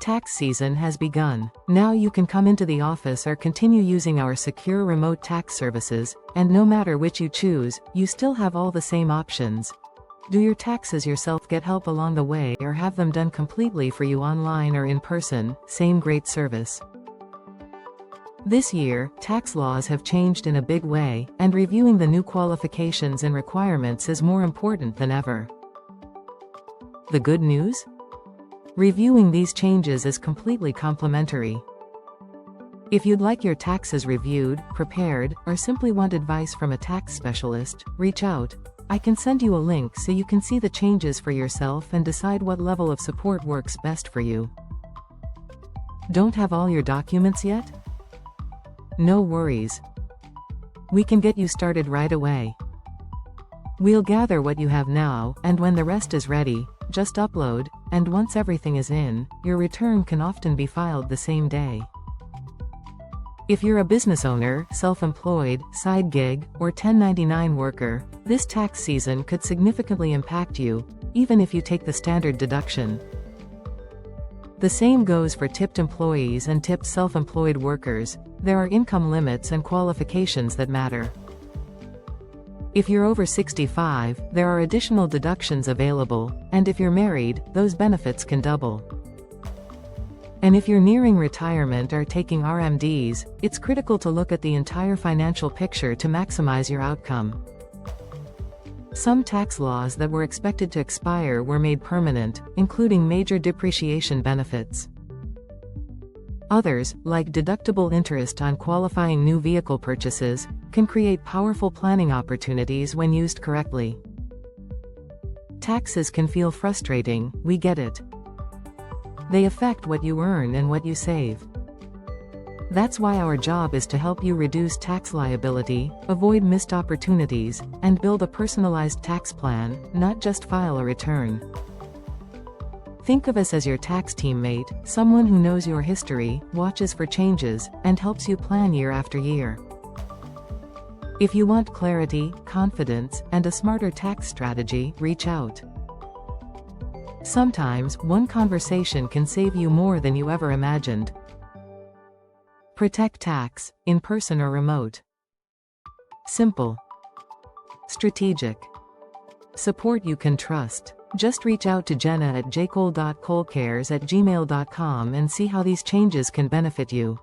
Tax season has begun. Now you can come into the office or continue using our secure remote tax services, and no matter which you choose, you still have all the same options. Do your taxes yourself, get help along the way, or have them done completely for you online or in person, same great service. This year, tax laws have changed in a big way, and reviewing the new qualifications and requirements is more important than ever. The good news? Reviewing these changes is completely complimentary. If you'd like your taxes reviewed, prepared, or simply want advice from a tax specialist, reach out. I can send you a link so you can see the changes for yourself and decide what level of support works best for you. Don't have all your documents yet? No worries. We can get you started right away. We'll gather what you have now, and when the rest is ready, just upload, and once everything is in, your return can often be filed the same day. If you're a business owner, self-employed, side gig, or 1099 worker, this tax season could significantly impact you, even if you take the standard deduction. The same goes for tipped employees and tipped self-employed workers. There are income limits and qualifications that matter. If you're over 65, there are additional deductions available, and if you're married, those benefits can double. And if you're nearing retirement or taking RMDs, it's critical to look at the entire financial picture to maximize your outcome. Some tax laws that were expected to expire were made permanent, including major depreciation benefits. Others, like deductible interest on qualifying new vehicle purchases, can create powerful planning opportunities when used correctly. Taxes can feel frustrating, we get it. They affect what you earn and what you save. That's why our job is to help you reduce tax liability, avoid missed opportunities, and build a personalized tax plan, not just file a return. Think of us as your tax teammate, someone who knows your history, watches for changes, and helps you plan year after year. If you want clarity, confidence, and a smarter tax strategy, reach out. Sometimes, one conversation can save you more than you ever imagined. Protect tax, in person or remote. Simple. Strategic. Support you can trust. Just reach out to Jenna at jcole.colecares@gmail.com and see how these changes can benefit you.